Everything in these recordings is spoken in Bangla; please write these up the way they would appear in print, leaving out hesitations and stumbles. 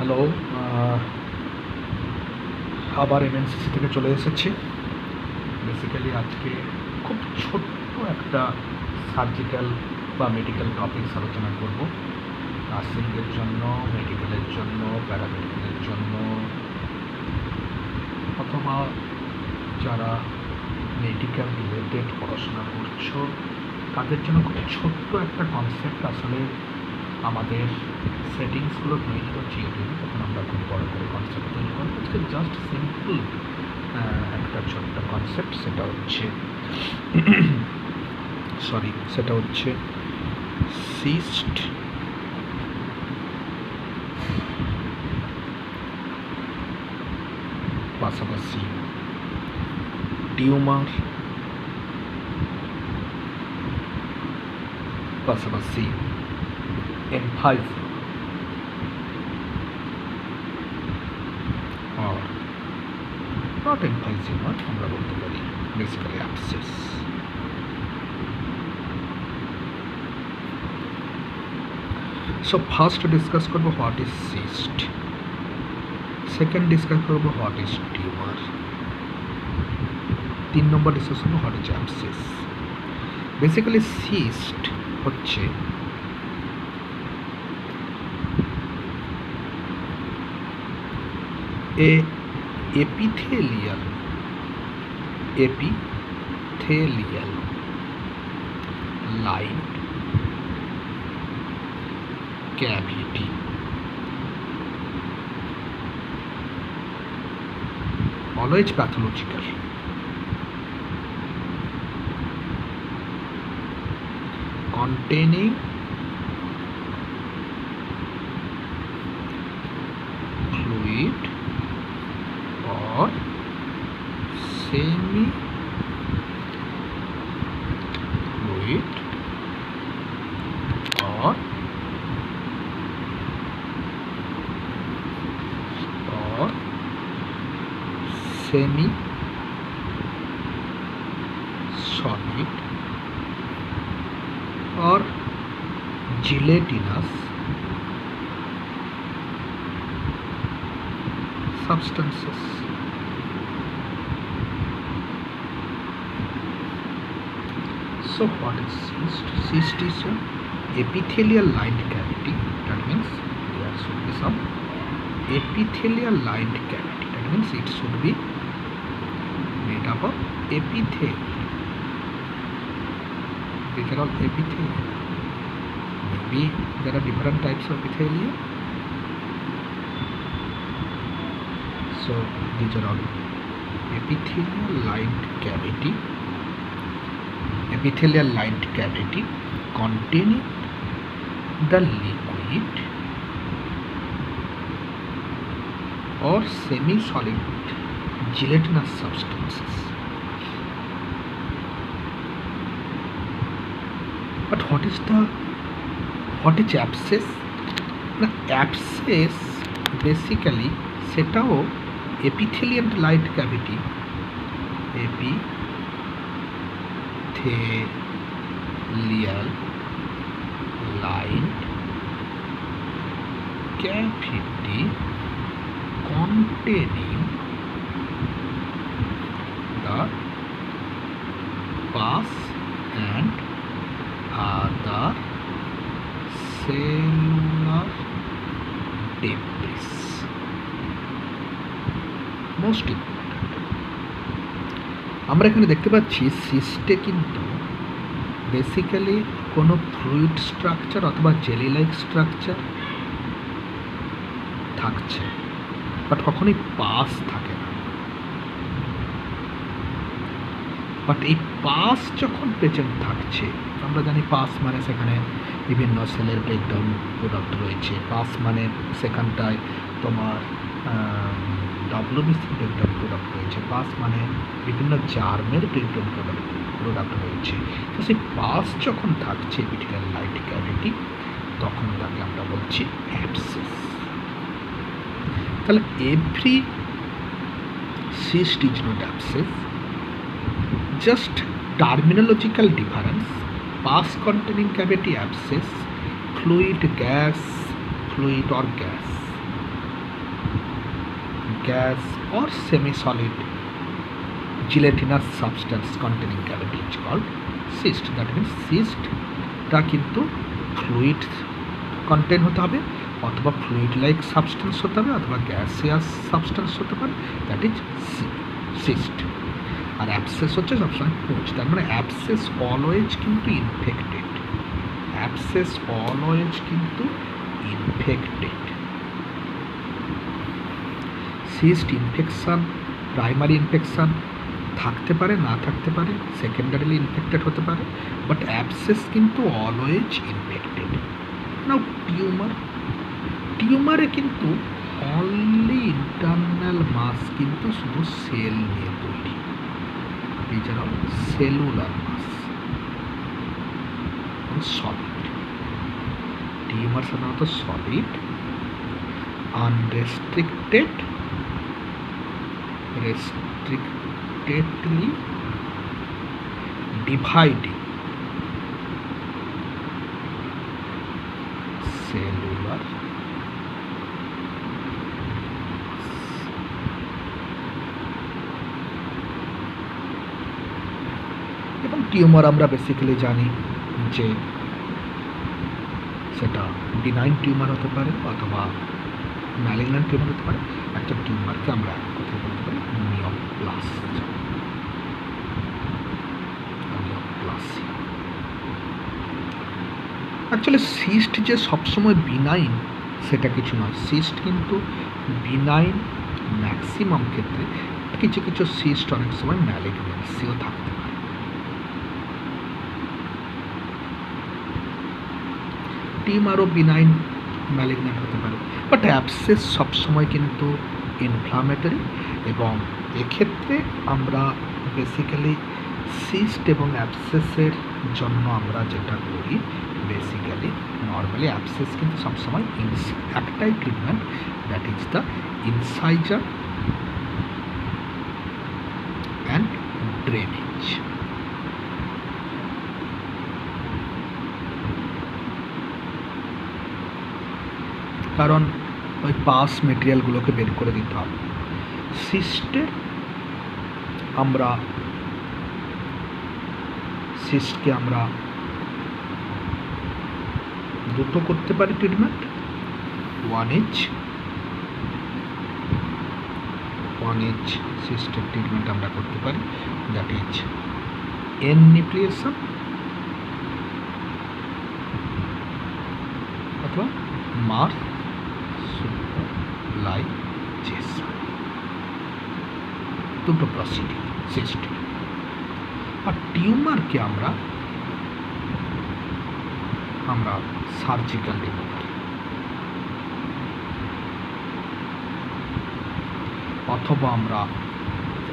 হ্যালো, আবার এমএনসিসি থেকে চলে এসেছি। বেসিক্যালি আজকে খুব ছোট্ট একটা সার্জিক্যাল বা মেডিকেল টপিকস আলোচনা করব। নার্সিংয়ের জন্য, মেডিকেলের জন্য, প্যারামেডিকেলের জন্য, অথবা যারা মেডিকেল রিলেটেড পড়াশোনা করছো তাদের জন্য খুব ছোট্ট একটা কনসেপ্ট। আসলে আমাদের সেটিংসগুলো তৈরি হচ্ছে ইউটিউবে, তখন আমরা খুব বড় করে কনসেপ্ট তৈরি করবো। আজকে জাস্ট সিম্পল একটা ছোট্ট কনসেপ্ট, সেটা হচ্ছে সিস্ট পাশাপাশি টিউমার, পাশাপাশি এমফাইজিমা আর নট এমফাইজিমা, আমরা বলতে পারি basically abscess. So first discuss করবো what is cyst, second discuss করবো what is tumour, 3 number discuss করবো what is abscess. Basically cyst হচ্ছে epithelial lined cavity always pathological containing fluid or semi-fluid or semi-solid or gelatinous substances. So what is cyst? Cyst is an epithelial lined cavity. That means there should be some epithelial lined cavity. That means it should be made up of epithelium. These are all epithelium. Maybe there are different types of epithelium. So these are all epithelial lined cavity containing the liquid or semi-solid gelatinous substances. But what is abscess? Now, abscess basically সেটাও epithelial lined cavity, epithelial lined cavity containing the pus and other cellular debris. Most important, আমরা এখানে দেখতে পাচ্ছি সিস্টে কিন্তু বেসিক্যালি কোনো ফ্লুইড স্ট্রাকচার অথবা জেলি লাইক স্ট্রাকচার থাকছে, বাট কখনোই পাস থাকে না। বাট এই পাস যখন প্রেজেন্ট থাকছে, আমরা জানি পাস মানে সেখানে বিভিন্ন সেলের ব্রেকডাউন প্রোডাক্ট রয়েছে। পাস মানে সেখানটায় তোমার ডব্লিউবিসি ব্রেকডাউন প্রোডাক্ট রয়েছে। পাস মানে বিভিন্ন জার্মের ব্রেকডাউন প্রোডাক্ট রয়েছে। তো সেই পাস যখন থাকছে epithelial lined cavity, তখন তাকে আমরা বলছি অ্যাবসেস। তাহলে every cyst is not abscess, just terminological difference. Pus containing cavity abscess, fluid or gas gas or semi-solid gelatinous substance containing cavity is called cyst. That means cyst-টা কিন্তু fluid contain হতে হবে, অথবা fluid like substance হতে হবে, অথবা gaseous substance হতে পারে, that is cyst. আর অ্যাবসেস হচ্ছে সবসময় পুঁজ। তার মানে অ্যাবসেস অলওয়েজ কিন্তু ইনফেক্টেড, অ্যাবসেস অলওয়েজ কিন্তু infected. Cyst infection, primary infection থাকতে পারে, না থাকতে পারে, সেকেন্ডারিলি ইনফেক্টেড হতে পারে, বাট অ্যাবসেস কিন্তু অলওয়েজ ইনফেক্টেড। নাও টিউমারে কিন্তু অনলি ইন্টারনাল মাস কিন্তু শুধু সেল নিয়ে তৈরি, এছাড়াও সেলুলার মাস সলিড। টিউমার সাধারণত সলিড, restrictedly dividing cellular এবং টিউমার আমরা বেসিক্যালি জানি যে সেটা বিনাইন টিউমার হতে পারে অথবা ম্যালিগন্যান্ট টিউমার হতে পারে। একটা টিউমারকে আমরা কোথায় বলতে পারি নিওপ্লাসিয়া। অ্যাকচুয়ালি সিস্ট যে সবসময় বিনাইন সেটা কিছু নয়, সিস্ট কিন্তু বিনাইন ম্যাক্সিমাম ক্ষেত্রে, কিছু কিছু সিস্ট অনেক সময় ম্যালিগন্যান্সিও থাকতে পারে। টিউমারও বিনাইন ম্যালিগন্যান্ট হতে পারে, বাট অ্যাবসেস সবসময় কিন্তু ইনফ্লামেটরি, এবং এক্ষেত্রে আমরা বেসিক্যালি সিস্ট এবং অ্যাবসেসের জন্য আমরা যেটা করি বেসিক্যালি নর্মালি অ্যাবসেস কিন্তু সবসময় একটাই treatment, that is the incisor and drainage. কারণ ওই পাস মেটেরিয়ালগুলোকে বের করে দিতে হবে। সিস্টকে আমরা দুটো করতে পারি ট্রিটমেন্ট। ওয়ান ইজ সিস্টের ট্রিটমেন্ট আমরা করতে পারি, দ্যাট ইজ এননিউক্লিয়েশন অথবা মার্সুলাইজেশন, দুটো প্রসিডিউর সিস্টেম। আর টিউমারকে আমরা সার্জিক্যাল রিমুভার অথবা আমরা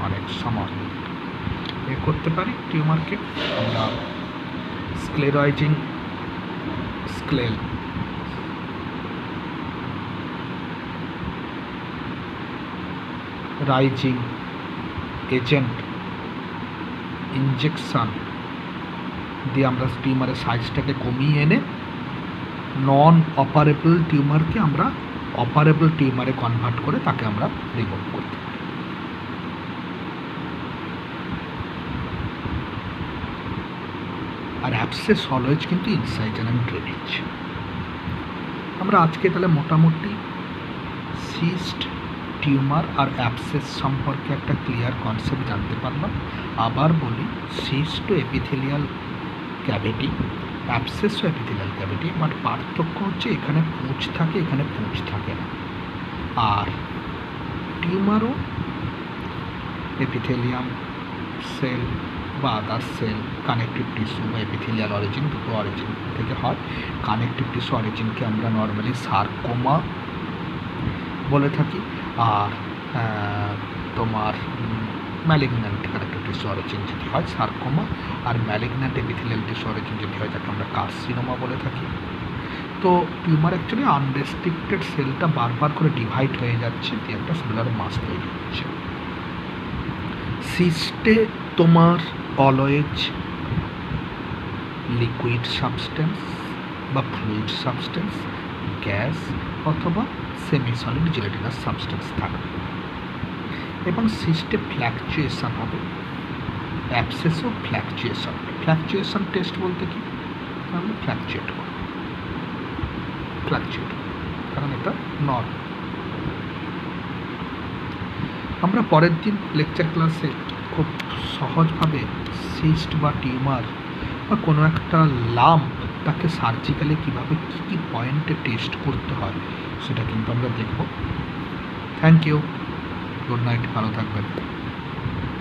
অনেক সময় করতে পারি। টিউমারকে আমরা রাইজিং এজেন্ট ইনজেকশান দিয়ে আমরা টিউমারের সাইজটাকে কমিয়ে এনে নন অপারেবল টিউমারকে আমরা অপারেবল টিউমারে কনভার্ট করে তাকে আমরা রিমুভ করতে পারি। আর অ্যাবসেস অলওয়েজ কিন্তু ইনসাইজার অ্যান্ড ড্রেনেজ। আমরা আজকে তাহলে মোটামুটি সিস্ট, টিউমার আর অ্যাবসেস সম্পর্কে একটা ক্লিয়ার কনসেপ্ট জানতে পারলাম। আবার বলি, সিস্ট ও এপিথেলিয়াল ক্যাভিটি, অ্যাবসেস ও এপিথেলিয়াল ক্যাভিটি, বাট পার্থক্য হচ্ছে এখানে পুঁজ থাকে, এখানে পুঁজ থাকে না। আর টিউমারও এপিথেলিয়াম সেল বা আদার সেল কানেকটিভ টিস্যু বা এপিথেলিয়াল অরিজিন, দুটো অরিজিন থেকে হয়। কানেকটিভ টিস্যু অরিজিনকে আমরা নর্মালি সার্কোমা বলে থাকি, আর তোমার ম্যালিগন্যান্ট কানেকটিভ টিস্যু অরিজিন যদি হয় সার্কোমা, আর ম্যালিগন্যান্ট এপিথেলিয়াল টিস্যু অরিজিন যদি হয় তাকে আমরা কার্সিনোমা বলে থাকি। তো টিউমার অ্যাকচুয়ালি আনরেস্ট্রিক্টেড সেলটা বারবার করে ডিভাইড হয়ে যাচ্ছে, দিয়ে একটা সেলুলার মাস তৈরি হচ্ছে। সিস্টে তোমার অলওয়েজ লিকুইড সাবস্টেন্স বা ফ্লুইড সাবস্টেন্স, গ্যাস অথবা সেমি সলিড জেলাটিনাস সাবস্টেন্স থাকবে। এবং সিস্টে ফ্ল্যাকচুয়েশন হবে, অ্যাবসেসও ফ্ল্যাকচুয়েশন। ফ্ল্যাকচুয়েশন টেস্ট বলতে কি, আমরা ফ্ল্যাকচুয়েট করব, কারণ এটা নর্ম। আমরা পরের দিন লেকচার ক্লাসে খুব সহজভাবে সিস্ট বা টিউমার বা কোনো একটা লাম্প তাকে সার্জিক্যালি কীভাবে কী কী পয়েন্টে টেস্ট করতে হয় সেটা কিন্তু আমরা দেখব। থ্যাংক ইউ, গুড নাইট, ভালো থাকবেন।